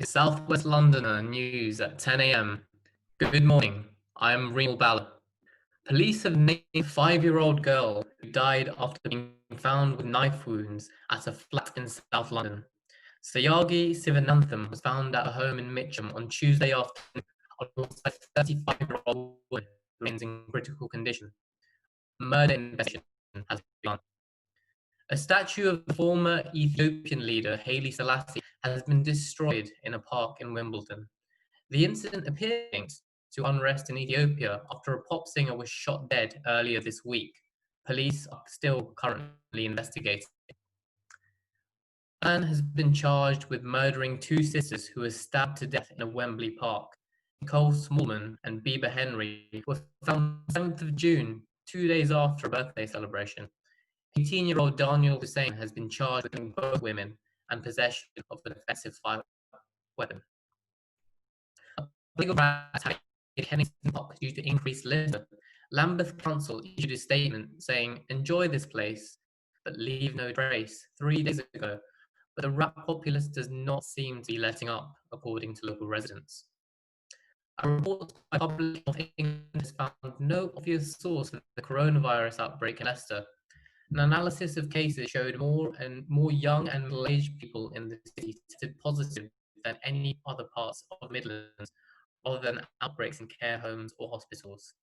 It's Southwest Londoner news at 10 a.m. Good morning. I'm Real Ballard. Police have named a 5-year-old girl who died after being found with knife wounds at a flat in South London. Tuilagi Sivananthan was found at a home in Mitcham on Tuesday afternoon alongside a 35-year-old woman who remains in critical condition. A murder investigation has begun. A statue of the former Ethiopian leader Haile Selassie has been destroyed in a park in Wimbledon. The incident appears linked to unrest in Ethiopia after a pop singer was shot dead earlier this week. Police are still currently investigating. A man has been charged with murdering two sisters who were stabbed to death in a Wembley park. Nicole Smallman and Bieber Henry were found on the 7th of June, 2 days after a birthday celebration. 18-year-old Daniel Hussein has been charged with killing both women and possession of an offensive weapon. A legal attack in Kensington Park due to increased litter. Lambeth Council issued a statement saying, "Enjoy this place, but leave no trace," 3 days ago, but the rap populace does not seem to be letting up, according to local residents. A report by Public Health England has found no obvious source of the coronavirus outbreak in Leicester. An analysis of cases showed more young and middle-aged people in the city tested positive than any other parts of the Midlands, rather than outbreaks in care homes or hospitals.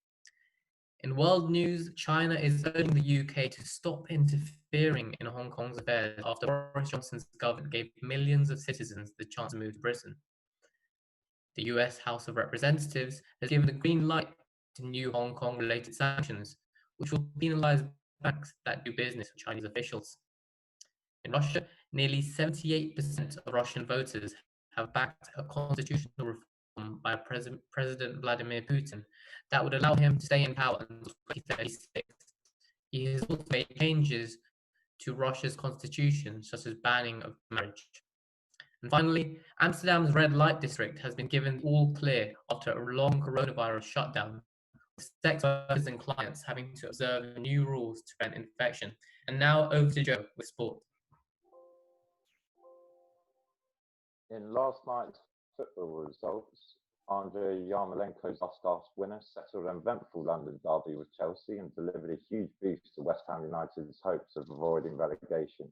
In world news, China is urging the UK to stop interfering in Hong Kong's affairs after Boris Johnson's government gave millions of citizens the chance to move to Britain. The US House of Representatives has given the green light to new Hong Kong-related sanctions, which will penalize banks that do business with Chinese officials. In Russia, nearly 78% of Russian voters have backed a constitutional reform by President Vladimir Putin that would allow him to stay in power until 2036. He has also made changes to Russia's constitution, such as banning of marriage. And finally, Amsterdam's red light district has been given all clear after a long coronavirus shutdown, with sex workers and clients having to observe new rules to prevent infection. And now over to Joe with sport. In last night's football results, Andrei Yarmolenko's last winner settled an eventful London derby with Chelsea and delivered a huge boost to West Ham United's hopes of avoiding relegation.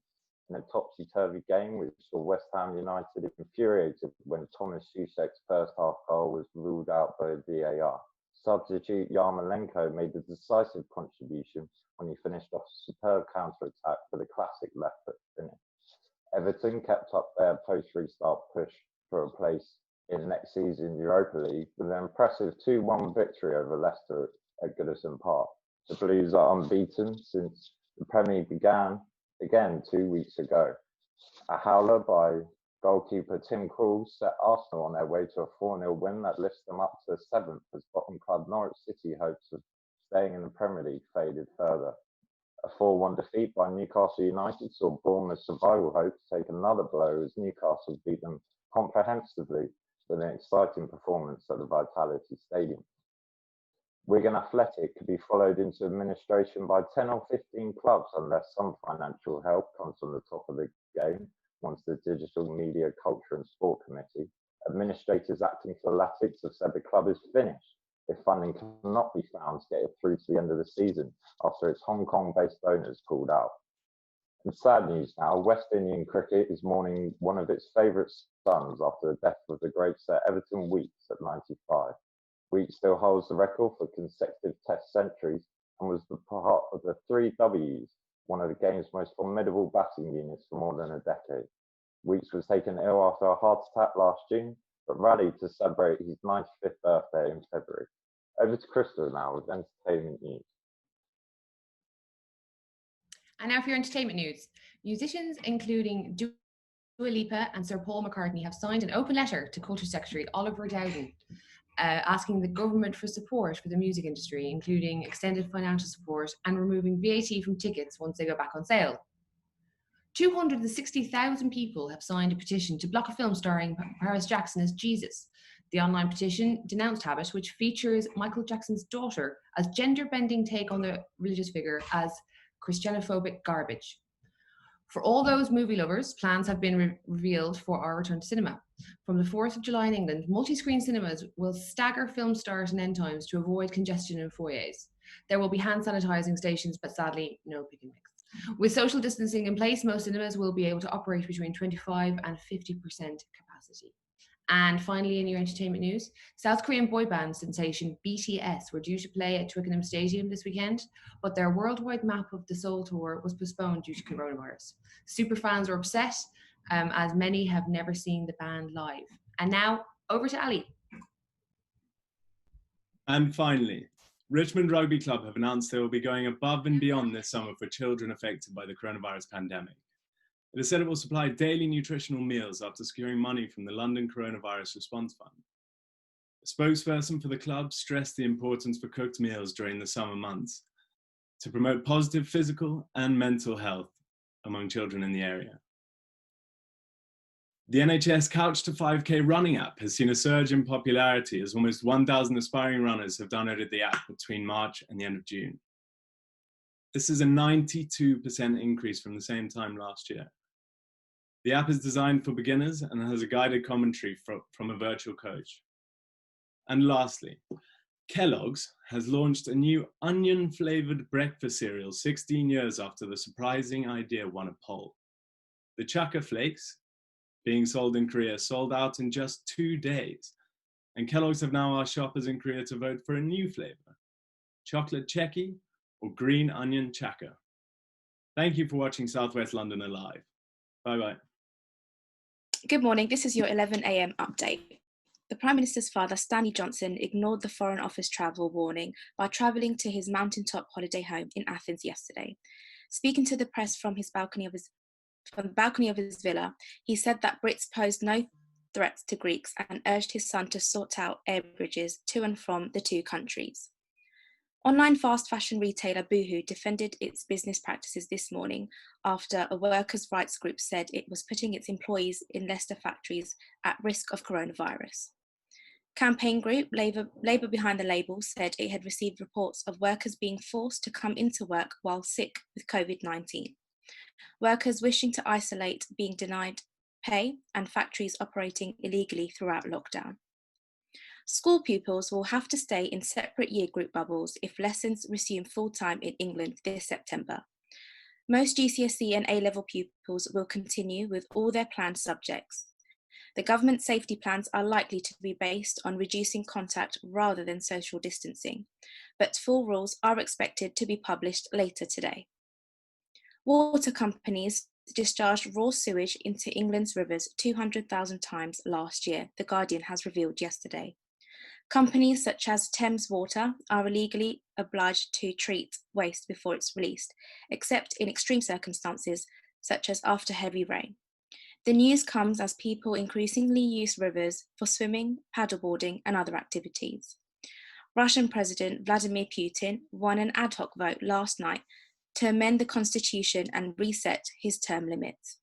In a topsy-turvy game, which saw West Ham United infuriated when Thomas Souček's first half goal was ruled out by VAR. Substitute Yarmolenko made the decisive contribution when he finished off a superb counter-attack with a classic left-foot finish. Everton kept up their post-restart push for a place in next season's Europa League with an impressive 2-1 victory over Leicester at Goodison Park. The Blues are unbeaten since the Premier began again 2 weeks ago. A howler by goalkeeper Tim Krul set Arsenal on their way to a 4-0 win that lifts them up to 7th as bottom club Norwich City hopes of staying in the Premier League faded further. A 4-1 defeat by Newcastle United saw Bournemouth's survival hopes take another blow as Newcastle beat them comprehensively with an exciting performance at the Vitality Stadium. Wigan Athletic could be followed into administration by 10 or 15 clubs unless some financial help comes from the top of the game once the Digital Media, Culture and Sport Committee, administrators acting for Latics, have said the club is finished if funding cannot be found to get it through to the end of the season after its Hong Kong-based owners pulled out. In sad news now, West Indian cricket is mourning one of its favourite sons after the death of the great Sir Everton Weekes at 95. Weekes still holds the record for consecutive Test centuries and was the part of the 3 Ws, one of the game's most formidable batting units for more than a decade. Weekes was taken ill after a heart attack last June, but rallied to celebrate his 95th birthday in February. Over to Crystal now with entertainment news. And now for your entertainment news. Musicians including Dua Lipa and Sir Paul McCartney have signed an open letter to Culture Secretary Oliver Dowden, asking the government for support for the music industry, including extended financial support and removing VAT from tickets once they go back on sale. 260,000 people have signed a petition to block a film starring Paris Jackson as Jesus. The online petition denounced Habit, which features Michael Jackson's daughter as gender-bending take on the religious figure as Christianophobic garbage. For all those movie lovers, plans have been revealed for our return to cinema. From the 4th of July in England, multi-screen cinemas will stagger film start and end times to avoid congestion in foyers. There will be hand sanitizing stations, but sadly, no pick and mix. With social distancing in place, most cinemas will be able to operate between 25 and 50% capacity. And finally, in your entertainment news, South Korean boy band sensation BTS were due to play at Twickenham Stadium this weekend, but their worldwide map of the Seoul tour was postponed due to coronavirus. Superfans are upset, as many have never seen the band live. And now, over to Ali. And finally, Richmond Rugby Club have announced they will be going above and beyond this summer for children affected by the coronavirus pandemic. It has said it will supply daily nutritional meals after securing money from the London Coronavirus Response Fund. A spokesperson for the club stressed the importance for cooked meals during the summer months to promote positive physical and mental health among children in the area. The NHS Couch to 5K running app has seen a surge in popularity as almost 1,000 aspiring runners have downloaded the app between March and the end of June. This is a 92% increase from the same time last year. The app is designed for beginners and has a guided commentary from a virtual coach. And lastly, Kellogg's has launched a new onion-flavored breakfast cereal 16 years after the surprising idea won a poll. The Chaka Flakes, being sold in Korea, sold out in just 2 days. And Kellogg's have now asked shoppers in Korea to vote for a new flavor, chocolate Checky or green onion Chaka. Thank you for watching Southwest London Alive. Bye-bye. Good morning, this is your 11 a.m. update. The Prime Minister's father, Stanley Johnson, ignored the Foreign Office travel warning by travelling to his mountaintop holiday home in Athens yesterday. Speaking to the press from the balcony of his villa, he said that Brits posed no threats to Greeks and urged his son to sort out air bridges to and from the two countries. Online fast fashion retailer Boohoo defended its business practices this morning after a workers' rights group said it was putting its employees in Leicester factories at risk of coronavirus. Campaign group Labour Behind the Label said it had received reports of workers being forced to come into work while sick with COVID-19. Workers wishing to isolate being denied pay and factories operating illegally throughout lockdown. School pupils will have to stay in separate year group bubbles if lessons resume full-time in England this September. Most GCSE and A-level pupils will continue with all their planned subjects. The government safety plans are likely to be based on reducing contact rather than social distancing, but full rules are expected to be published later today. Water companies discharged raw sewage into England's rivers 200,000 times last year, The Guardian has revealed yesterday. Companies such as Thames Water are illegally obliged to treat waste before it's released, except in extreme circumstances, such as after heavy rain. The news comes as people increasingly use rivers for swimming, paddleboarding, and other activities. Russian President Vladimir Putin won an ad hoc vote last night to amend the constitution and reset his term limits.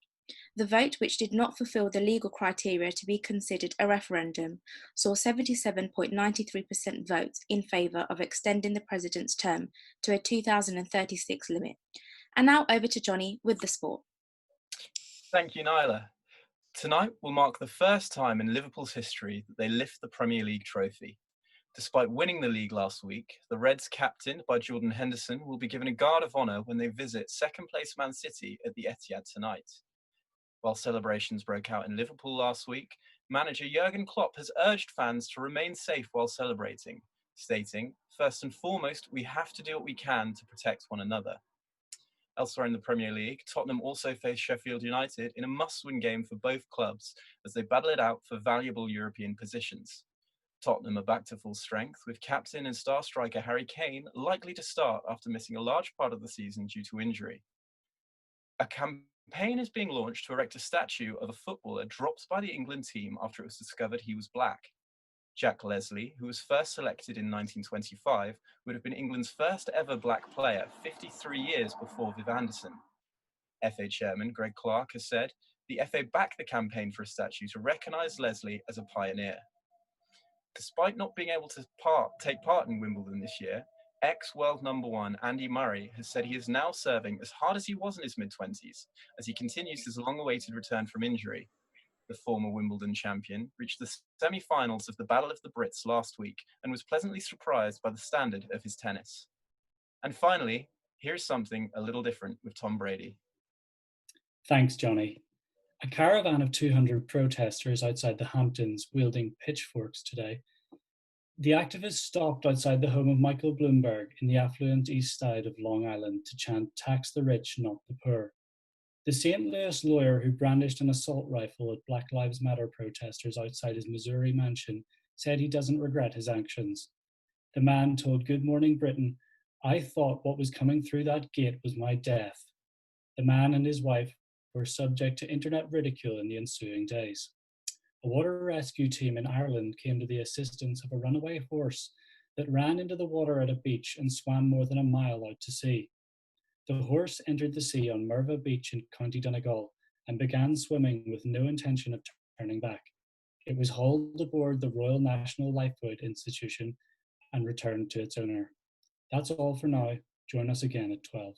The vote, which did not fulfill the legal criteria to be considered a referendum, saw 77.93% votes in favour of extending the president's term to a 2036 limit. And now over to Johnny with the sport. Thank you, Nyla. Tonight will mark the first time in Liverpool's history that they lift the Premier League trophy. Despite winning the league last week, the Reds, captained by Jordan Henderson, will be given a guard of honour when they visit second-place Man City at the Etihad tonight. While celebrations broke out in Liverpool last week, manager Jurgen Klopp has urged fans to remain safe while celebrating, stating, "First and foremost, we have to do what we can to protect one another." Elsewhere in the Premier League, Tottenham also faced Sheffield United in a must-win game for both clubs as they battle it out for valuable European positions. Tottenham are back to full strength, with captain and star striker Harry Kane likely to start after missing a large part of the season due to injury. A campaign is being launched to erect a statue of a footballer dropped by the England team after it was discovered he was black. Jack Leslie, who was first selected in 1925, would have been England's first ever black player 53 years before Viv Anderson. FA chairman Greg Clark has said the FA backed the campaign for a statue to recognise Leslie as a pioneer. Despite not being able to take part in Wimbledon this year, ex-world number one Andy Murray has said he is now serving as hard as he was in his mid-20s as he continues his long-awaited return from injury. The former Wimbledon champion reached the semi-finals of the Battle of the Brits last week and was pleasantly surprised by the standard of his tennis. And finally, here's something a little different with Tom Brady. Thanks, Johnny. A caravan of 200 protesters outside the Hamptons wielding pitchforks today. The activists stopped outside the home of Michael Bloomberg in the affluent east side of Long Island to chant, "Tax the rich, not the poor." The St. Louis lawyer who brandished an assault rifle at Black Lives Matter protesters outside his Missouri mansion said he doesn't regret his actions. The man told Good Morning Britain, "I thought what was coming through that gate was my death." The man and his wife were subject to internet ridicule in the ensuing days. A water rescue team in Ireland came to the assistance of a runaway horse that ran into the water at a beach and swam more than a mile out to sea. The horse entered the sea on Merva Beach in County Donegal and began swimming with no intention of turning back. It was hauled aboard the Royal National Lifeboat Institution and returned to its owner. That's all for now. Join us again at 12.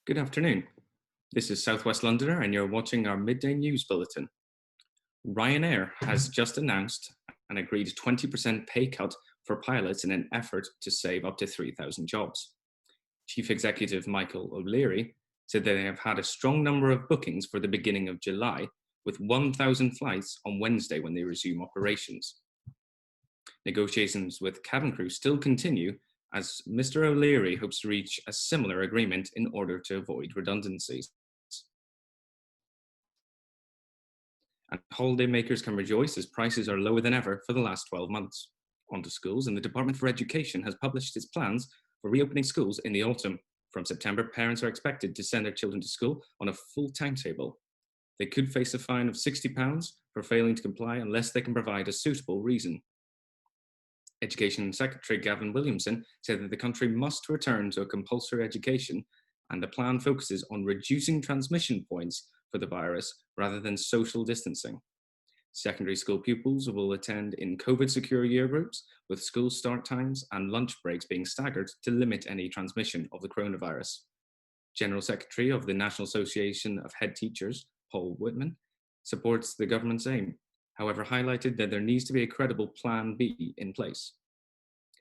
Good afternoon. This is Southwest Londoner and you're watching our midday news bulletin. Ryanair has just announced an agreed 20% pay cut for pilots in an effort to save up to 3,000 jobs. Chief Executive Michael O'Leary said that they have had a strong number of bookings for the beginning of July, with 1,000 flights on Wednesday when they resume operations. Negotiations with cabin crew still continue as Mr. O'Leary hopes to reach a similar agreement in order to avoid redundancies. And holidaymakers can rejoice as prices are lower than ever for the last 12 months. On to schools, and the Department for Education has published its plans for reopening schools in the autumn. From September, parents are expected to send their children to school on a full timetable. They could face a fine of £60 for failing to comply unless they can provide a suitable reason. Education Secretary Gavin Williamson said that the country must return to a compulsory education, and the plan focuses on reducing transmission points for the virus rather than social distancing. Secondary school pupils will attend in COVID-secure year groups, with school start times and lunch breaks being staggered to limit any transmission of the coronavirus. General Secretary of the National Association of Head Teachers, Paul Whitman, supports the government's aim, however highlighted that there needs to be a credible Plan B in place.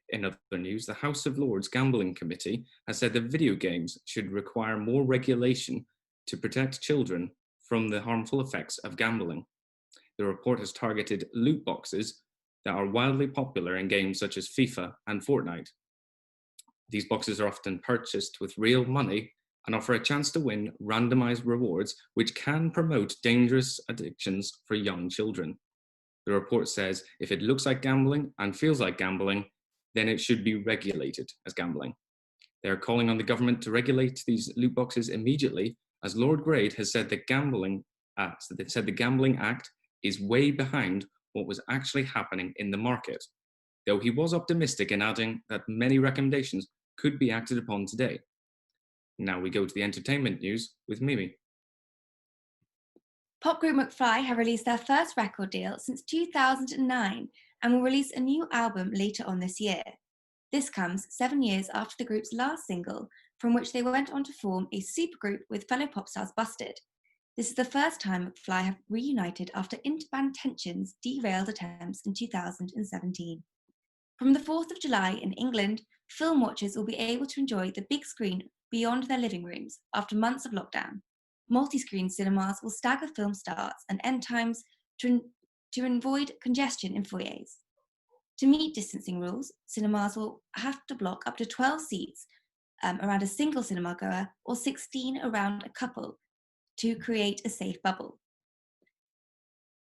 In other news, the House of Lords Gambling Committee has said that video games should require more regulation to protect children from the harmful effects of gambling. The report has targeted loot boxes that are wildly popular in games such as FIFA and Fortnite. These boxes are often purchased with real money and offer a chance to win randomized rewards, which can promote dangerous addictions for young children. The report says if it looks like gambling and feels like gambling, then it should be regulated as gambling. They are calling on the government to regulate these loot boxes immediately, as Lord Grade has said the Gambling Act is way behind what was actually happening in the market, though he was optimistic in adding that many recommendations could be acted upon today. Now we go to the entertainment news with Mimi. Pop group McFly have released their first record deal since 2009 and will release a new album later on this year. This comes 7 years after the group's last single, from which they went on to form a supergroup with fellow pop stars Busted. This is the first time McFly have reunited after interband tensions derailed attempts in 2017. From the 4th of July in England, film watchers will be able to enjoy the big screen beyond their living rooms after months of lockdown. Multi-screen cinemas will stagger film starts and end times to avoid congestion in foyers. To meet distancing rules, cinemas will have to block up to 12 seats around a single cinema goer or 16 around a couple to create a safe bubble.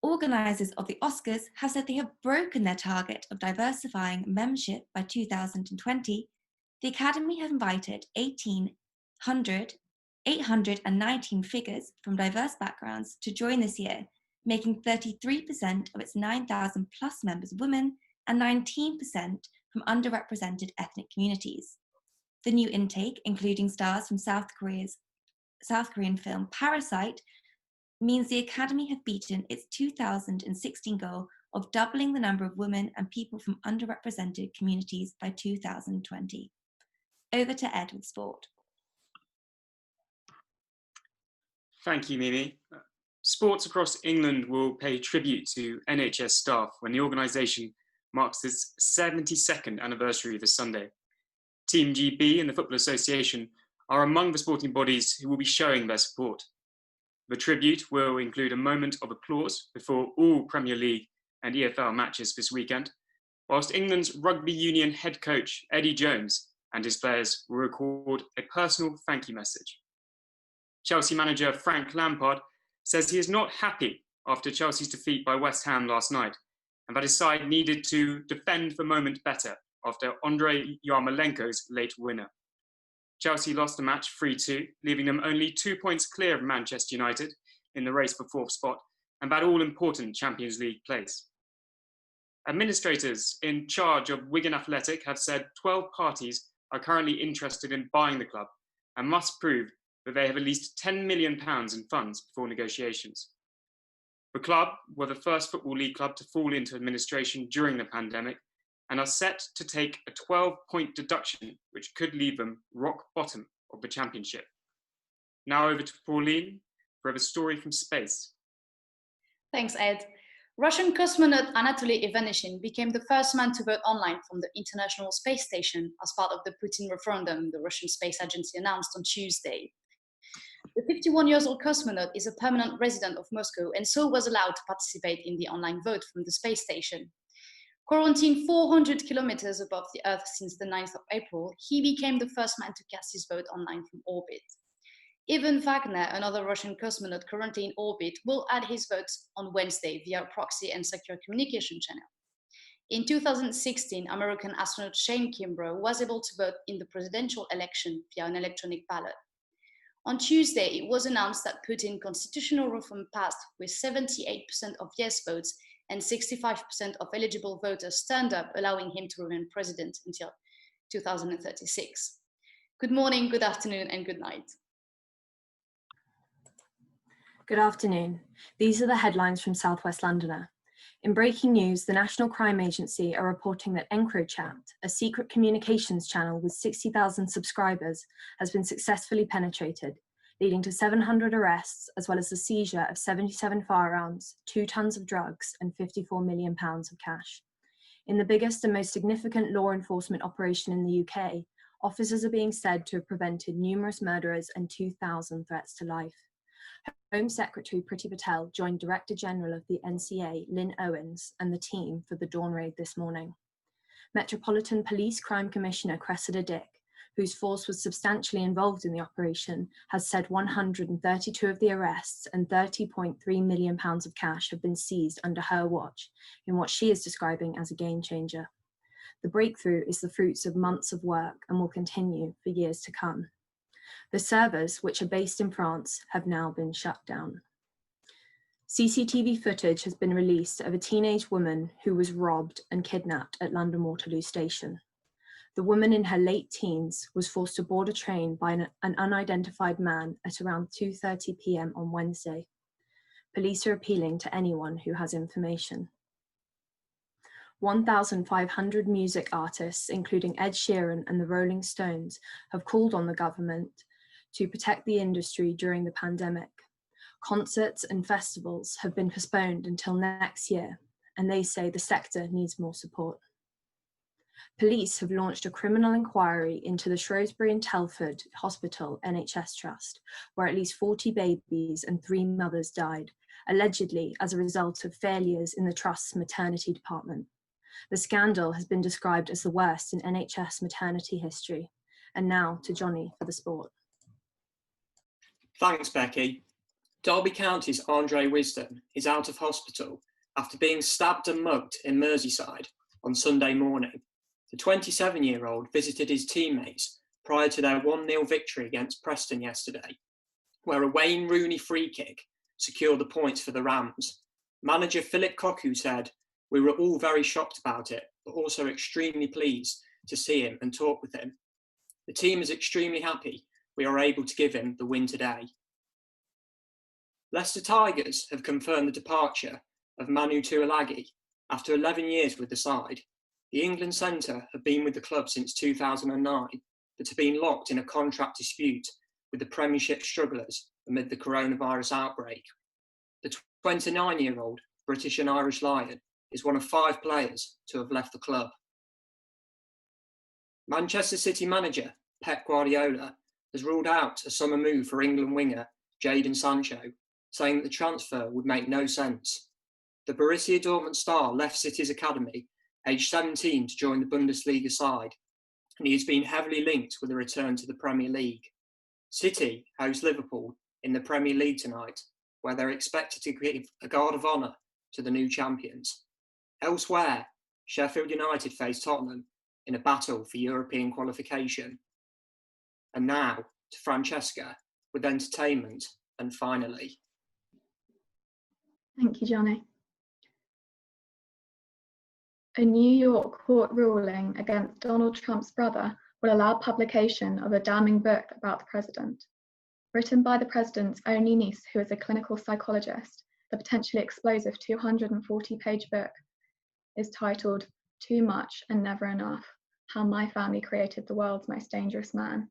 Organisers of the Oscars have said they have broken their target of diversifying membership by 2020. The Academy have invited 819 figures from diverse backgrounds to join this year, making 33% of its 9,000 plus members women and 19% from underrepresented ethnic communities. The new intake, including stars from South Korean film Parasite, means the Academy have beaten its 2016 goal of doubling the number of women and people from underrepresented communities by 2020. Over to Ed with sport. Thank you, Mimi. Sports across England will pay tribute to NHS staff when the organisation marks its 72nd anniversary this Sunday. Team GB and the Football Association are among the sporting bodies who will be showing their support. The tribute will include a moment of applause before all Premier League and EFL matches this weekend, whilst England's rugby union head coach Eddie Jones and his players will record a personal thank you message. Chelsea manager Frank Lampard says he is not happy after Chelsea's defeat by West Ham last night, and that his side needed to defend the moment better after Andrei Yarmolenko's late winner. Chelsea lost the match 3-2, leaving them only 2 points clear of Manchester United in the race for fourth spot and that all-important Champions League place. Administrators in charge of Wigan Athletic have said 12 parties are currently interested in buying the club and must prove that they have at least £10 million in funds before negotiations. The club were the first Football League club to fall into administration during the pandemic and are set to take a 12-point deduction, which could leave them rock bottom of the championship. Now over to Pauline for a story from space. Thanks, Ed. Russian cosmonaut Anatoly Ivanishin became the first man to vote online from the International Space Station as part of the Putin referendum, the Russian Space Agency announced on Tuesday. The 51-year-old cosmonaut is a permanent resident of Moscow and so was allowed to participate in the online vote from the space station. Quarantined 400 kilometers above the Earth since the 9th of April, he became the first man to cast his vote online from orbit. Ivan Wagner, another Russian cosmonaut currently in orbit, will add his votes on Wednesday via proxy and secure communication channel. In 2016, American astronaut Shane Kimbrough was able to vote in the presidential election via an electronic ballot. On Tuesday, it was announced that Putin's constitutional reform passed with 78% of yes votes and 65% of eligible voters turned up, allowing him to remain president until 2036. Good morning, good afternoon, and good night. Good afternoon. These are the headlines from South West Londoner. In breaking news, the National Crime Agency are reporting that EncroChat, a secret communications channel with 60,000 subscribers, has been successfully penetrated, leading to 700 arrests, as well as the seizure of 77 firearms, 2 tons of drugs, and £54 million of cash. In the biggest and most significant law enforcement operation in the UK, officers are being said to have prevented numerous murderers and 2,000 threats to life. Home Secretary Priti Patel joined Director General of the NCA, Lynn Owens, and the team for the dawn raid this morning. Metropolitan Police Crime Commissioner Cressida Dick, whose force was substantially involved in the operation, has said 132 of the arrests and £30.3 million of cash have been seized under her watch in what she is describing as a game changer. The breakthrough is the fruits of months of work and will continue for years to come. The servers, which are based in France, have now been shut down. CCTV footage has been released of a teenage woman who was robbed and kidnapped at London Waterloo Station. The woman in her late teens was forced to board a train by an unidentified man at around 2:30 p.m. on Wednesday. Police are appealing to anyone who has information. 1,500 music artists, including Ed Sheeran and the Rolling Stones, have called on the government to protect the industry during the pandemic. Concerts and festivals have been postponed until next year, and they say the sector needs more support. Police have launched a criminal inquiry into the Shrewsbury and Telford Hospital NHS Trust, where at least 40 babies and 3 mothers died, allegedly as a result of failures in the Trust's maternity department. The scandal has been described as the worst in NHS maternity history. And now to Johnny for the sport. Thanks, Becky. Derby County's Andre Wisdom is out of hospital after being stabbed and mugged in Merseyside on Sunday morning. The 27-year-old visited his teammates prior to their 1-0 victory against Preston yesterday, where a Wayne Rooney free kick secured the points for the Rams. Manager Philip Cocu said, "We were all very shocked about it, but also extremely pleased to see him and talk with him. The team is extremely happy we are able to give him the win today." Leicester Tigers have confirmed the departure of Manu Tuilagi After 11 years with the side, the England centre have been with the club since 2009, but have been locked in a contract dispute with the Premiership strugglers amid the coronavirus outbreak. The 29-year-old British and Irish Lion is one of 5 players to have left the club. Manchester City manager Pep Guardiola has ruled out a summer move for England winger Jadon Sancho, saying that the transfer would make no sense. The Borussia Dortmund star left City's academy, aged 17, to join the Bundesliga side, and he has been heavily linked with a return to the Premier League. City host Liverpool in the Premier League tonight, where they're expected to give a guard of honour to the new champions. Elsewhere, Sheffield United face Tottenham in a battle for European qualification. And now to Francesca with entertainment and finally. Thank you, Johnny. A New York court ruling against Donald Trump's brother will allow publication of a damning book about the president. Written by the president's only niece, who is a clinical psychologist, the potentially explosive 240-page book is titled Too Much and Never Enough: How My Family Created the World's Most Dangerous Man.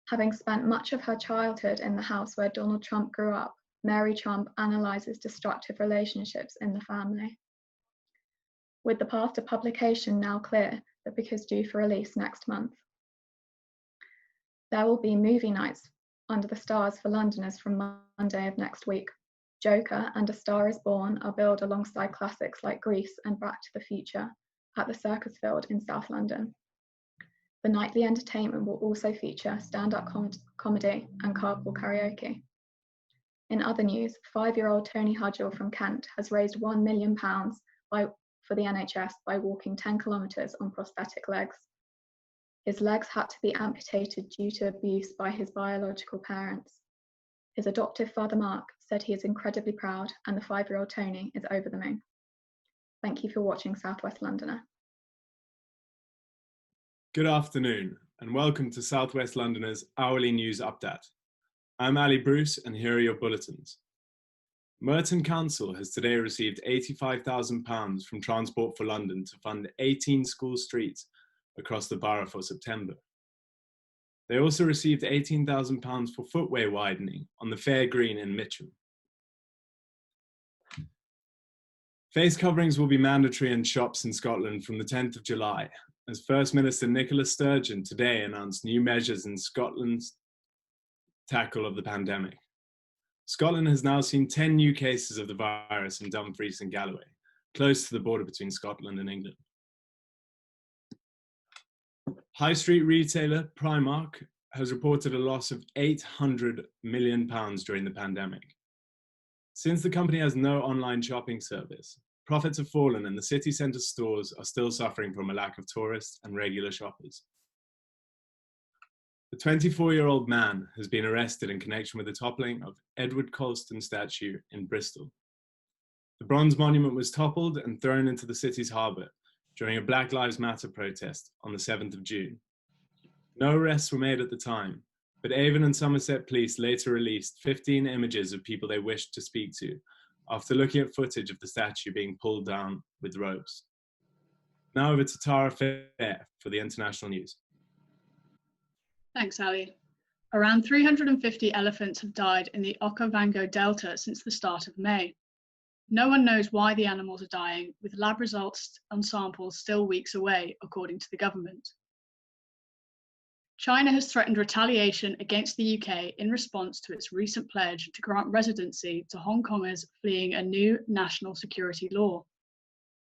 Having spent much of her childhood in the house where Donald Trump grew up, Mary Trump analyzes destructive relationships in the family. With the path to publication now clear, the book is due for release next month. There will be movie nights under the stars for Londoners from Monday of next week. Joker and A Star is Born are billed alongside classics like Grease and Back to the Future at the Circus Field in South London. The nightly entertainment will also feature stand-up comedy and carpool karaoke. In other news, 5-year-old Tony Hudgell from Kent has raised £1 million for the NHS by walking 10 kilometres on prosthetic legs. His legs had to be amputated due to abuse by his biological parents. His adoptive father Mark said he is incredibly proud, and the 5-year-old Tony is over the moon. Thank you for watching South West Londoner. Good afternoon, and welcome to South West Londoner's hourly news update. I'm Ali Bruce, and here are your bulletins. Merton Council has today received £85,000 from Transport for London to fund 18 school streets across the borough for September. They also received £18,000 for footway widening on the Fair Green in Mitcham. Face coverings will be mandatory in shops in Scotland from the 10th of July, as First Minister Nicola Sturgeon today announced new measures in Scotland's tackle of the pandemic. Scotland has now seen 10 new cases of the virus in Dumfries and Galloway, close to the border between Scotland and England. High street retailer Primark has reported a loss of £800 million during the pandemic. Since the company has no online shopping service, profits have fallen and the city centre stores are still suffering from a lack of tourists and regular shoppers. A 24-year-old man has been arrested in connection with the toppling of Edward Colston statue in Bristol. The bronze monument was toppled and thrown into the city's harbour during a Black Lives Matter protest on the 7th of June. No arrests were made at the time, but Avon and Somerset police later released 15 images of people they wished to speak to after looking at footage of the statue being pulled down with ropes. Now over to Tara Fair for the international news. Thanks, Ali. Around 350 elephants have died in the Okavango Delta since the start of May. No one knows why the animals are dying, with lab results on samples still weeks away, according to the government. China has threatened retaliation against the UK in response to its recent pledge to grant residency to Hong Kongers fleeing a new national security law.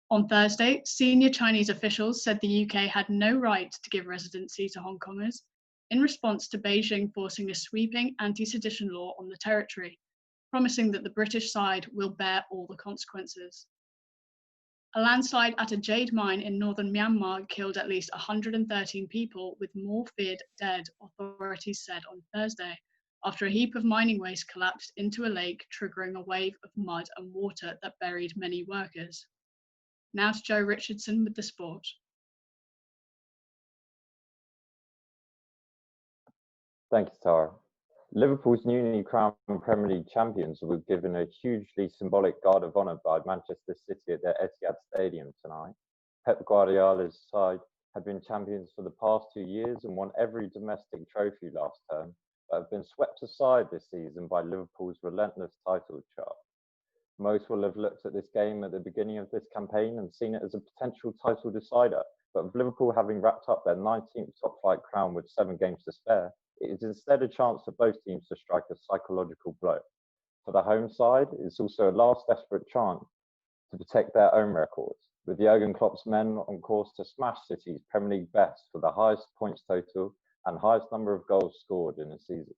On Thursday, senior Chinese officials said the UK had no right to give residency to Hong Kongers in response to Beijing forcing a sweeping anti-sedition law on the territory, promising that the British side will bear all the consequences. A landslide at a jade mine in northern Myanmar killed at least 113 people, with more feared dead, authorities said on Thursday, after a heap of mining waste collapsed into a lake, triggering a wave of mud and water that buried many workers. Now to Joe Richardson with the sport. Thank you, Tara. Liverpool's newly crowned Premier League champions were given a hugely symbolic guard of honour by Manchester City at their Etihad Stadium tonight. Pep Guardiola's side had been champions for the past 2 years and won every domestic trophy last term, but have been swept aside this season by Liverpool's relentless title chart. Most will have looked at this game at the beginning of this campaign and seen it as a potential title decider, but with Liverpool having wrapped up their 19th top-flight crown with 7 games to spare, it is instead a chance for both teams to strike a psychological blow. For the home side, it's also a last desperate chance to protect their own records, with Jurgen Klopp's men on course to smash City's Premier League best for the highest points total and highest number of goals scored in a season.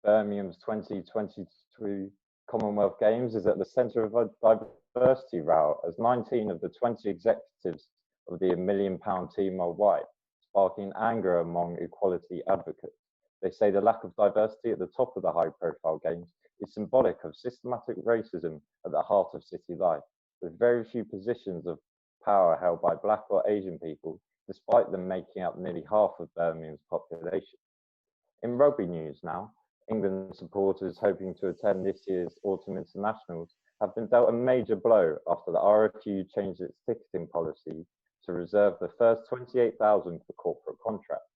Birmingham's 2022 Commonwealth Games is at the centre of a diversity row, as 19 of the 20 executives of the £1 million team are white, sparking anger among equality advocates. They say the lack of diversity at the top of the high-profile games is symbolic of systematic racism at the heart of city life, with very few positions of power held by Black or Asian people, despite them making up nearly half of Birmingham's population. In rugby news now, England supporters hoping to attend this year's Autumn Internationals have been dealt a major blow after the RFU changed its ticketing policy to reserve the first 28,000 for corporate contracts.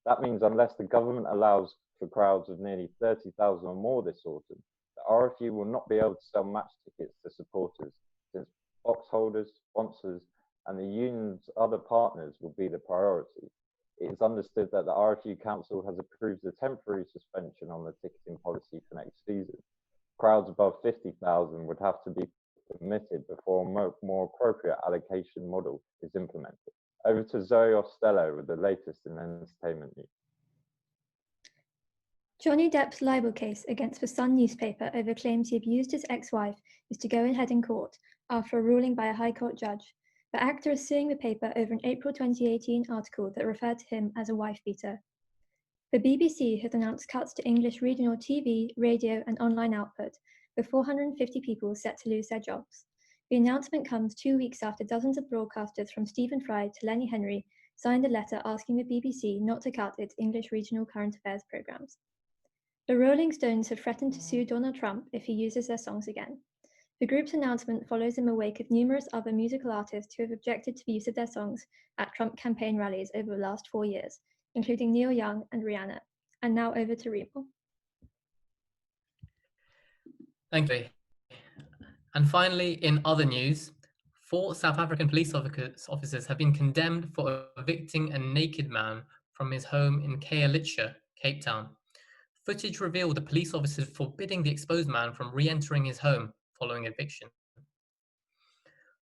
That means unless the government allows for crowds of nearly 30,000 or more this autumn, the RFU will not be able to sell match tickets to supporters, since box holders, sponsors, and the union's other partners will be the priority. It is understood that the RFU Council has approved a temporary suspension on the ticketing policy for next season. Crowds above 50,000 would have to be permitted before a more appropriate allocation model is implemented. Over to Zoe Ostello with the latest in entertainment news. Johnny Depp's libel case against the Sun newspaper over claims he abused his ex-wife is to go ahead in court after a ruling by a High Court judge. The actor is suing the paper over an April 2018 article that referred to him as a wife-beater. The BBC has announced cuts to English regional TV, radio and online output, with 450 people set to lose their jobs. The announcement comes 2 weeks after dozens of broadcasters from Stephen Fry to Lenny Henry signed a letter asking the BBC not to cut its English regional current affairs programmes. The Rolling Stones have threatened to sue Donald Trump if he uses their songs again. The group's announcement follows in the wake of numerous other musical artists who have objected to the use of their songs at Trump campaign rallies over the last 4 years, including Neil Young and Rihanna. And now over to Remo. Thank you. And finally, in other news, 4 South African police officers have been condemned for evicting a naked man from his home in Khayelitsha, Cape Town. Footage revealed the police officers forbidding the exposed man from re-entering his home following eviction.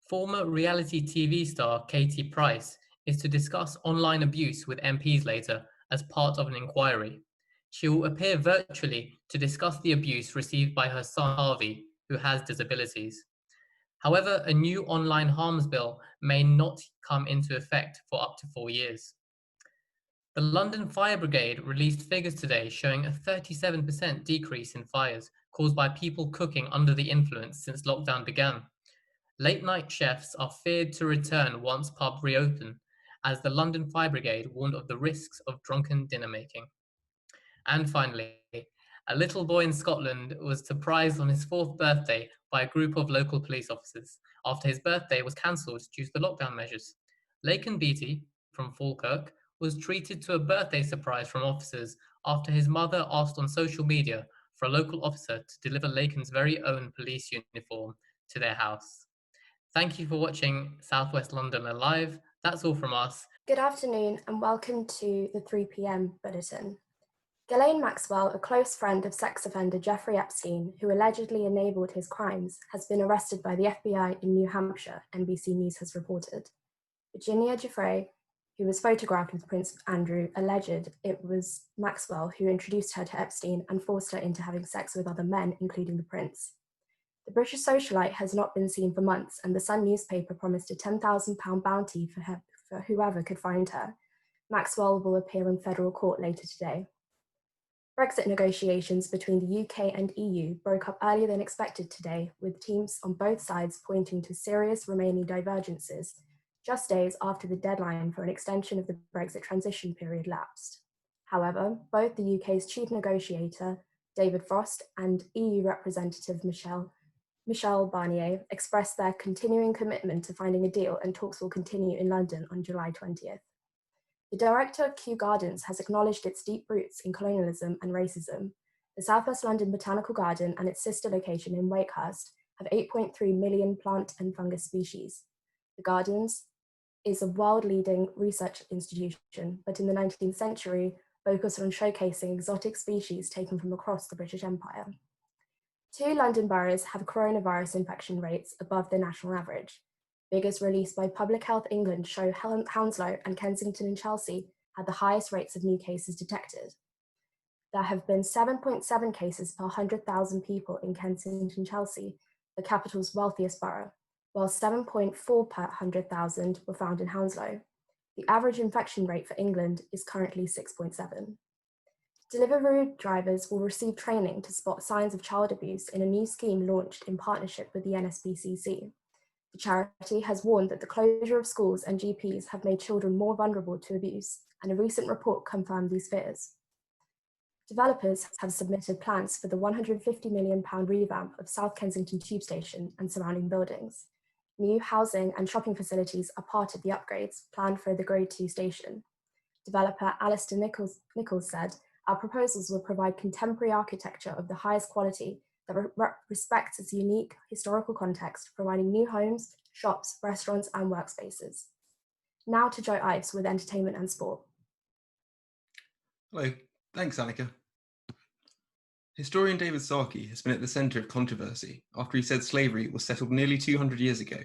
Former reality TV star Katie Price is to discuss online abuse with MPs later as part of an inquiry. She will appear virtually to discuss the abuse received by her son Harvey, who has disabilities. However, a new online harms bill may not come into effect for up to 4 years. The London Fire Brigade released figures today showing a 37% decrease in fires caused by people cooking under the influence since lockdown began. Late-night chefs are feared to return once pubs reopen, as the London Fire Brigade warned of the risks of drunken dinner making. And finally, a little boy in Scotland was surprised on his 4th birthday by a group of local police officers after his birthday was cancelled due to the lockdown measures. Laken Beattie from Falkirk was treated to a birthday surprise from officers after his mother asked on social media for a local officer to deliver Laken's very own police uniform to their house. Thank you for watching South West London Alive. That's all from us. Good afternoon and welcome to the 3 p.m. bulletin. Ghislaine Maxwell, a close friend of sex offender Jeffrey Epstein, who allegedly enabled his crimes, has been arrested by the FBI in New Hampshire, NBC News has reported. Virginia Giuffre, who was photographed with Prince Andrew, alleged it was Maxwell who introduced her to Epstein and forced her into having sex with other men, including the prince. The British socialite has not been seen for months, and the Sun newspaper promised a £10,000 bounty for whoever could find her. Maxwell will appear in federal court later today. Brexit negotiations between the UK and EU broke up earlier than expected today, with teams on both sides pointing to serious remaining divergences, just days after the deadline for an extension of the Brexit transition period lapsed. However, both the UK's chief negotiator, David Frost, and EU representative Michel Barnier expressed their continuing commitment to finding a deal, and talks will continue in London on July 20th. The director of Kew Gardens has acknowledged its deep roots in colonialism and racism. The South West London Botanical Garden and its sister location in Wakehurst have 8.3 million plant and fungus species. The Gardens is a world-leading research institution, but in the 19th century, focused on showcasing exotic species taken from across the British Empire. 2 London boroughs have coronavirus infection rates above the national average. Figures released by Public Health England show Hounslow and Kensington and Chelsea had the highest rates of new cases detected. There have been 7.7 cases per 100,000 people in Kensington and Chelsea, the capital's wealthiest borough, while 7.4 per 100,000 were found in Hounslow. The average infection rate for England is currently 6.7. Deliveroo drivers will receive training to spot signs of child abuse in a new scheme launched in partnership with the NSPCC. The charity has warned that the closure of schools and GPs have made children more vulnerable to abuse, and a recent report confirmed these fears. Developers have submitted plans for the £150 million revamp of South Kensington Tube Station and surrounding buildings. New housing and shopping facilities are part of the upgrades planned for the Grade 2 station. Developer Alistair Nichols said, "Our proposals will provide contemporary architecture of the highest quality that respects its unique historical context, providing new homes, shops, restaurants, and workspaces." Now to Joe Ives with entertainment and sport. Hello, thanks Annika. Historian David Sarkey has been at the centre of controversy after he said slavery was settled nearly 200 years ago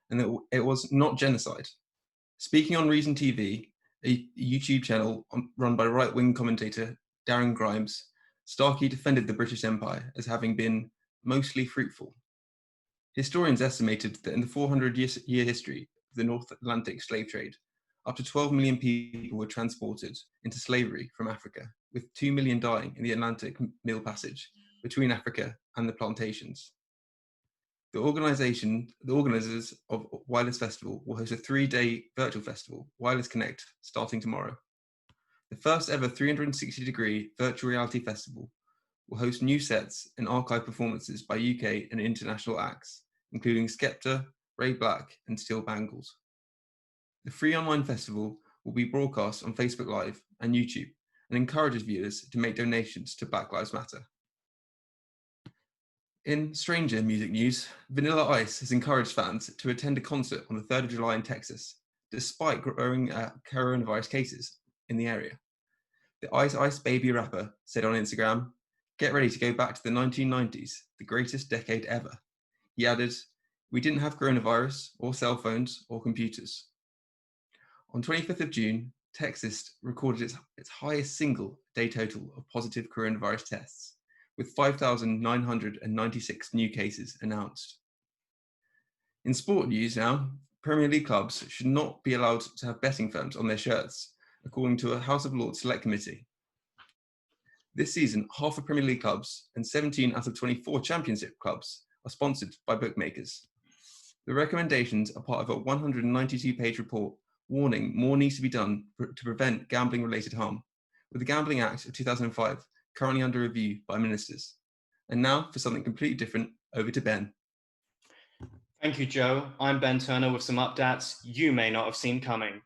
and that it was not genocide. Speaking on Reason TV, a YouTube channel run by right-wing commentator Darren Grimes, Starkey defended the British Empire as having been mostly fruitful. Historians estimated that in the 400-year history of the North Atlantic slave trade, up to 12 million people were transported into slavery from Africa, with 2 million dying in the Atlantic Middle Passage between Africa and the plantations. The organisers of Wireless Festival will host a 3-day virtual festival, Wireless Connect, starting tomorrow. The first ever 360-degree virtual reality festival will host new sets and archive performances by UK and international acts, including Skepta, Ray Black and Steel Bangles. The free online festival will be broadcast on Facebook Live and YouTube and encourages viewers to make donations to Black Lives Matter. In stranger music news, Vanilla Ice has encouraged fans to attend a concert on the 3rd of July in Texas, despite growing coronavirus cases in the area. The Ice Ice Baby rapper said on Instagram, "Get ready to go back to the 1990s, the greatest decade ever." He added, "We didn't have coronavirus or cell phones or computers." On 25th of June, Texas recorded its highest single day total of positive coronavirus tests, with 5,996 new cases announced. In sport news now, Premier League clubs should not be allowed to have betting firms on their shirts, according to a House of Lords Select Committee. This season, half of Premier League clubs and 17 out of 24 Championship clubs are sponsored by bookmakers. The recommendations are part of a 192-page report warning more needs to be done to prevent gambling-related harm, with the Gambling Act of 2005 currently under review by ministers. And now, for something completely different, over to Ben. Thank you, Joe. I'm Ben Turner with some updates you may not have seen coming.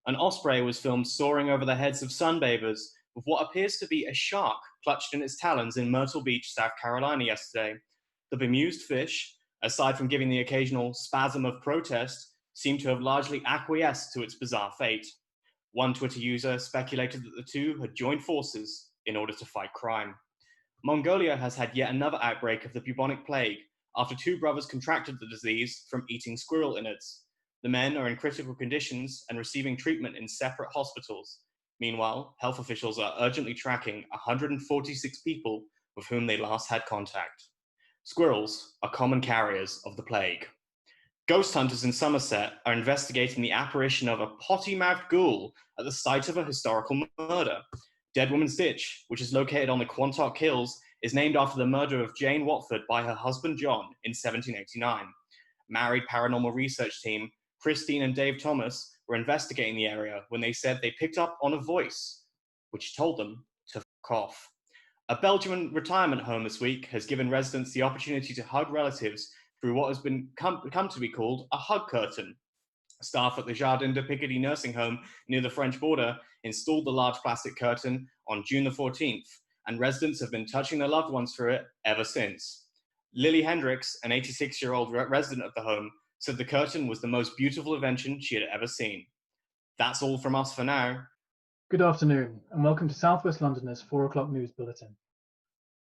An osprey was filmed soaring over the heads of sunbathers with what appears to be a shark clutched in its talons in Myrtle Beach, South Carolina yesterday. The bemused fish, aside from giving the occasional spasm of protest, seemed to have largely acquiesced to its bizarre fate. One Twitter user speculated that the two had joined forces in order to fight crime. Mongolia has had yet another outbreak of the bubonic plague after 2 brothers contracted the disease from eating squirrel innards. The men are in critical conditions and receiving treatment in separate hospitals. Meanwhile, health officials are urgently tracking 146 people with whom they last had contact. Squirrels are common carriers of the plague. Ghost hunters in Somerset are investigating the apparition of a potty-mouthed ghoul at the site of a historical murder. Dead Woman's Ditch, which is located on the Quantock Hills, is named after the murder of Jane Watford by her husband John in 1789. Married paranormal research team Christine and Dave Thomas were investigating the area when they said they picked up on a voice. which told them to fuck off. A Belgian retirement home this week has given residents the opportunity to hug relatives through what has come to be called a hug curtain. Staff at the Jardin de Picardy nursing home near the French border installed the large plastic curtain on June the 14th, and residents have been touching their loved ones through it ever since. Lily Hendricks, an 86-year-old resident of the home, said the curtain was the most beautiful invention she had ever seen. That's all from us for now. Good afternoon, and welcome to South West Londoner's 4 o'clock news bulletin.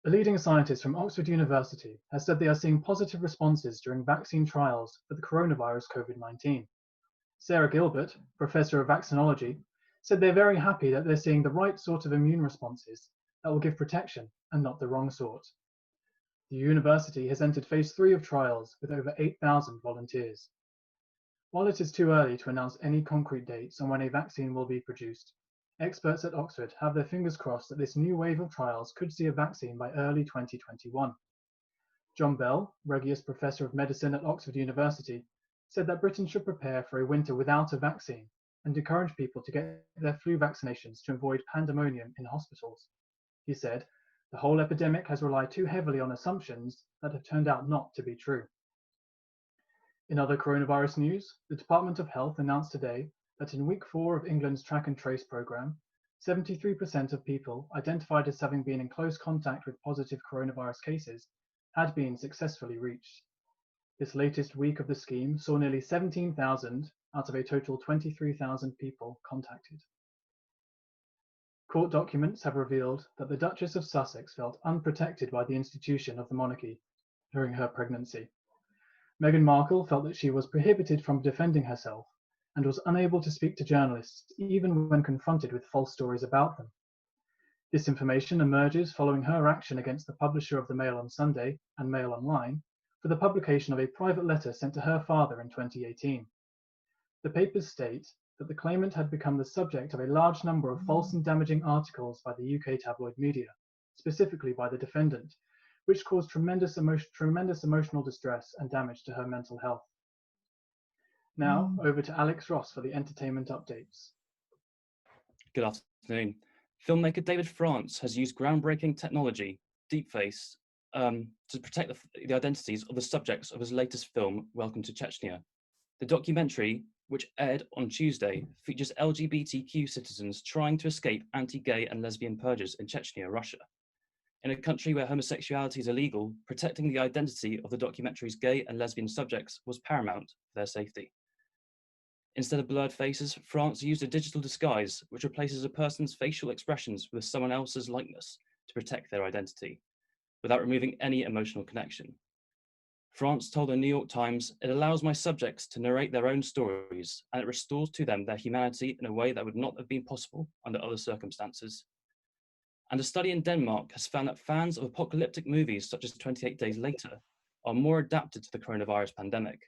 A leading scientist from Oxford University has said they are seeing positive responses during vaccine trials for the coronavirus COVID-19. Sarah Gilbert, Professor of Vaccinology, said they're very happy that they're seeing the right sort of immune responses that will give protection and not the wrong sort. The university has entered phase 3 of trials with over 8,000 volunteers. While it is too early to announce any concrete dates on when a vaccine will be produced, experts at Oxford have their fingers crossed that this new wave of trials could see a vaccine by early 2021. John Bell, Regius Professor of Medicine at Oxford University, said that Britain should prepare for a winter without a vaccine and encourage people to get their flu vaccinations to avoid pandemonium in hospitals. He said, the whole epidemic has relied too heavily on assumptions that have turned out not to be true. In other coronavirus news, the Department of Health announced today that in week 4 of England's track and trace programme, 73% of people identified as having been in close contact with positive coronavirus cases had been successfully reached. This latest week of the scheme saw nearly 17,000 out of a total 23,000 people contacted. Court documents have revealed that the Duchess of Sussex felt unprotected by the institution of the monarchy during her pregnancy. Meghan Markle felt that she was prohibited from defending herself and was unable to speak to journalists even when confronted with false stories about them. This information emerges following her action against the publisher of the Mail on Sunday and Mail Online for the publication of a private letter sent to her father in 2018. The papers state that the claimant had become the subject of a large number of false and damaging articles by the UK tabloid media, specifically by the defendant, which caused tremendous emotional distress and damage to her mental health. Now, over to Alex Ross for the entertainment updates. Good afternoon. Filmmaker David France has used groundbreaking technology, deepface, to protect the identities of the subjects of his latest film, Welcome to Chechnya. The documentary, which aired on Tuesday, features LGBTQ citizens trying to escape anti-gay and lesbian purges in Chechnya, Russia. In a country where homosexuality is illegal, protecting the identity of the documentary's gay and lesbian subjects was paramount for their safety. Instead of blurred faces, France used a digital disguise which replaces a person's facial expressions with someone else's likeness to protect their identity, without removing any emotional connection. France told the New York Times, "It allows my subjects to narrate their own stories, and it restores to them their humanity in a way that would not have been possible under other circumstances." And a study in Denmark has found that fans of apocalyptic movies such as 28 Days Later are more adapted to the coronavirus pandemic.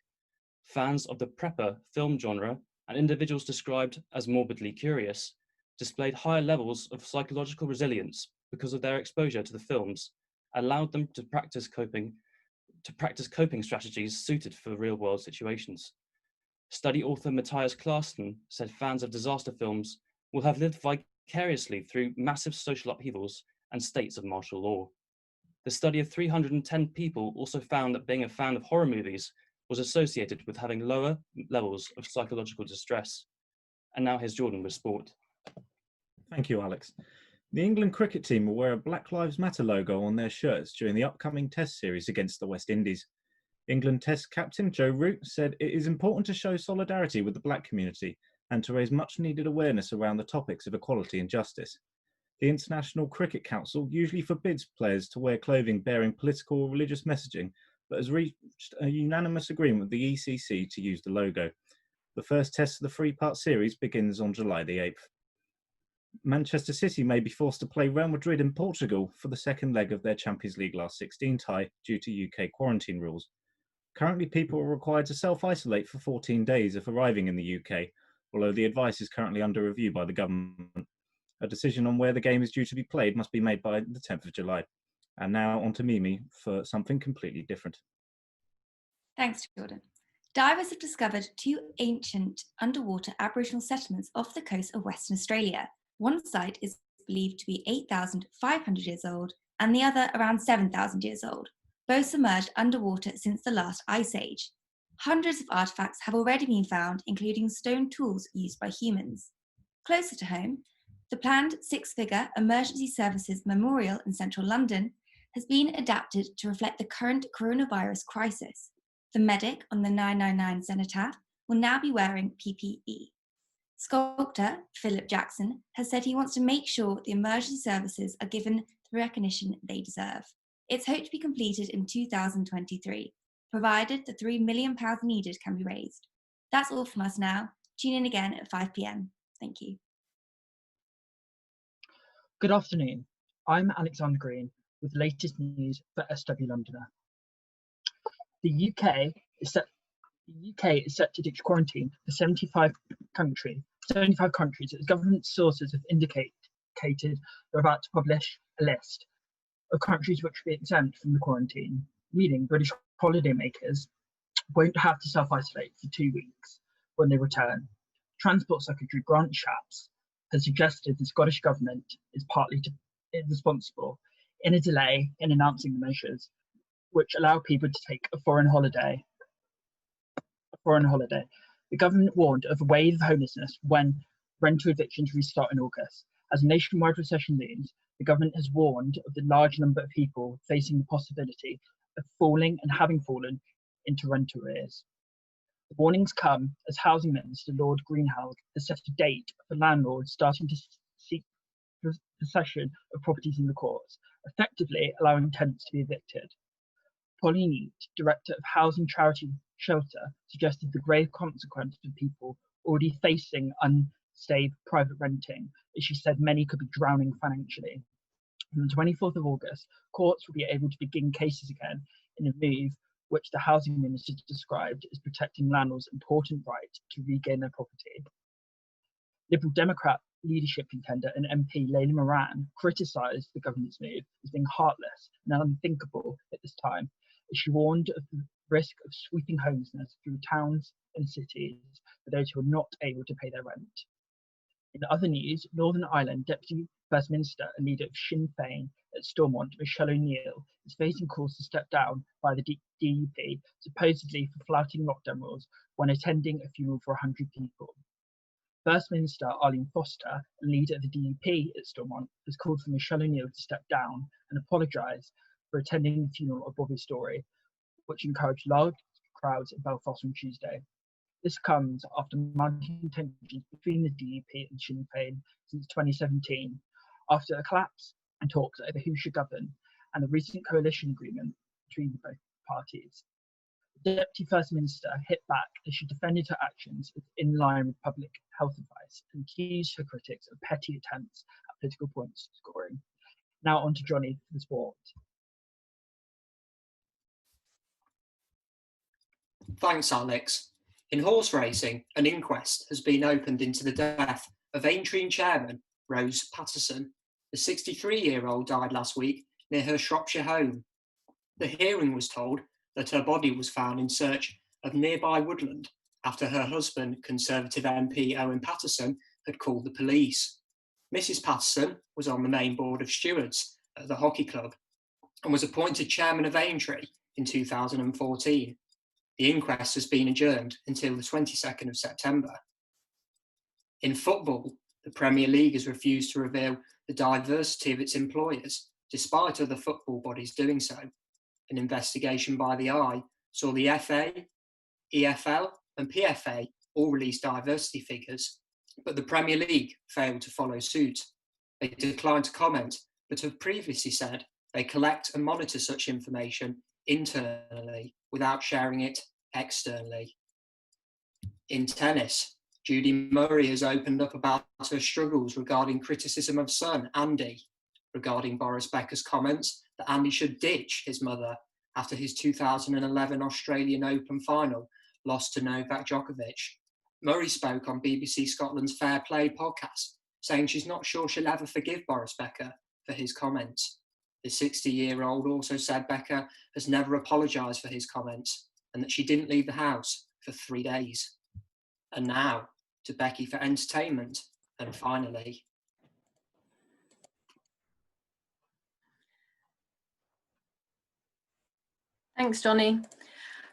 Fans of the prepper film genre and individuals described as morbidly curious displayed higher levels of psychological resilience because of their exposure to the films, allowed them to practice coping strategies suited for real-world situations. Study author Matthias Claassen said fans of disaster films will have lived vicariously through massive social upheavals and states of martial law. The study of 310 people also found that being a fan of horror movies was associated with having lower levels of psychological distress. And now here's Jordan with sport. Thank you, Alex. The England cricket team will wear a Black Lives Matter logo on their shirts during the upcoming Test series against the West Indies. England Test captain Joe Root said it is important to show solidarity with the black community and to raise much needed awareness around the topics of equality and justice. The International Cricket Council usually forbids players to wear clothing bearing political or religious messaging, but has reached a unanimous agreement with the ECC to use the logo. The first test of the three-part series begins on July the 8th. Manchester City may be forced to play Real Madrid in Portugal for the second leg of their Champions League last 16 tie due to UK quarantine rules. Currently, people are required to self-isolate for 14 days if arriving in the UK, although the advice is currently under review by the government. A decision on where the game is due to be played must be made by the 10th of July. And now on to Mimi for something completely different. Thanks, Jordan. Divers have discovered 2 ancient underwater Aboriginal settlements off the coast of Western Australia. One site is believed to be 8,500 years old and the other around 7,000 years old, both submerged underwater since the last ice age. Hundreds of artefacts have already been found, including stone tools used by humans. Closer to home, the planned six-figure emergency services memorial in central London has been adapted to reflect the current coronavirus crisis. The medic on the 999 cenotaph will now be wearing PPE. Sculptor Philip Jackson has said he wants to make sure the emergency services are given the recognition they deserve. It's hoped to be completed in 2023, provided the £3 million needed can be raised. That's all from us now. Tune in again at 5 p.m. Thank you. Good afternoon. I'm Alexander Green with the latest news for SW Londoner. The UK is set to ditch quarantine for 75 countries as government sources have indicated they're about to publish a list of countries which will be exempt from the quarantine, meaning British holidaymakers won't have to self-isolate for 2 weeks when they return. Transport Secretary Grant Shapps has suggested the Scottish Government is partly responsible in a delay in announcing the measures which allow people to take a foreign holiday. The government warned of a wave of homelessness when rental evictions restart in August. As a nationwide recession looms, the government has warned of the large number of people facing the possibility of falling and having fallen into rent arrears. The warnings come as Housing Minister Lord Greenhalgh has set a date for landlords starting to seek possession of properties in the courts, effectively allowing tenants to be evicted. Pauline Eat, Director of Housing Charity Shelter, suggested the grave consequence for people already facing unstable private renting, as she said many could be drowning financially. On the 24th of August, courts will be able to begin cases again in a move which the Housing Minister described as protecting landlords' important right to regain their property. Liberal Democrat leadership contender and MP Layla Moran criticised the government's move as being heartless and unthinkable at this time, as she warned of the risk of sweeping homelessness through towns and cities for those who are not able to pay their rent. In other news, Northern Ireland Deputy First Minister and leader of Sinn Féin at Stormont, Michelle O'Neill, is facing calls to step down by the DUP, supposedly for flouting lockdown rules when attending a funeral for 100 people. First Minister Arlene Foster, and leader of the DUP at Stormont, has called for Michelle O'Neill to step down and apologise for attending the funeral of Bobby Storey, which encouraged large crowds in Belfast on Tuesday. This comes after mounting tensions between the DUP and Sinn Féin since 2017, after a collapse and talks over who should govern, and the recent coalition agreement between both parties. The Deputy First Minister hit back as she defended her actions as in line with public health advice and accused her critics of petty attempts at political points scoring. Now on to Johnny for the sport. Thanks, Alex. In horse racing, an inquest has been opened into the death of Aintree chairman Rose Patterson. The 63-year-old died last week near her Shropshire home. The hearing was told that her body was found in search of nearby woodland after her husband, Conservative MP Owen Patterson, had called the police. Mrs. Patterson was on the main board of stewards at the hockey club and was appointed chairman of Aintree in 2014. The inquest has been adjourned until the 22nd of September. In football, the Premier League has refused to reveal the diversity of its employers, despite other football bodies doing so. An investigation by the Eye saw the FA, EFL and PFA all release diversity figures, but the Premier League failed to follow suit. They declined to comment, but have previously said they collect and monitor such information internally without sharing it externally. In tennis, Judy Murray has opened up about her struggles regarding criticism of son Andy, regarding Boris Becker's comments that Andy should ditch his mother after his 2011 Australian Open final loss to Novak Djokovic. Murray spoke on BBC Scotland's Fair Play podcast, saying she's not sure she'll ever forgive Boris Becker for his comments. The 60-year-old also said Becker has never apologised for his comments and that she didn't leave the house for 3 days. And now to Becky for entertainment, and finally. Thanks, Johnny.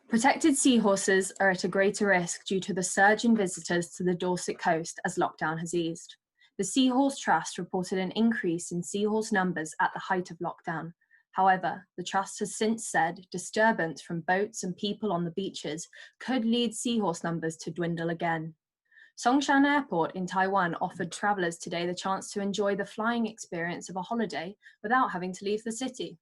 Protected seahorses are at a greater risk due to the surge in visitors to the Dorset coast as lockdown has eased. The Seahorse Trust reported an increase in seahorse numbers at the height of lockdown. However, the Trust has since said disturbance from boats and people on the beaches could lead seahorse numbers to dwindle again. Songshan Airport in Taiwan offered travellers today the chance to enjoy the flying experience of a holiday without having to leave the city.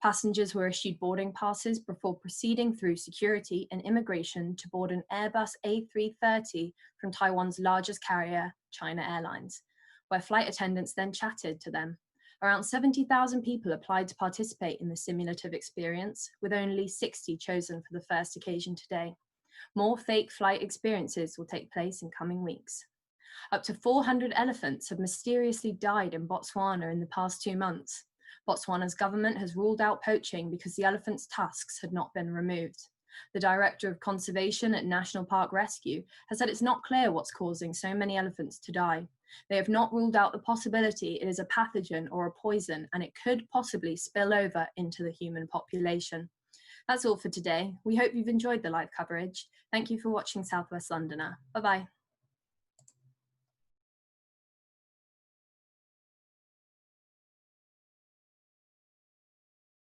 Passengers were issued boarding passes before proceeding through security and immigration to board an Airbus A330 from Taiwan's largest carrier, China Airlines, where flight attendants then chatted to them. Around 70,000 people applied to participate in the simulative experience, with only 60 chosen for the first occasion today. More fake flight experiences will take place in coming weeks. Up to 400 elephants have mysteriously died in Botswana in the past 2 months. Botswana's government has ruled out poaching because the elephants' tusks had not been removed. The Director of Conservation at National Park Rescue has said it's not clear what's causing so many elephants to die. They have not ruled out the possibility it is a pathogen or a poison, and it could possibly spill over into the human population. That's all for today. We hope you've enjoyed the live coverage. Thank you for watching South West Londoner. Bye-bye.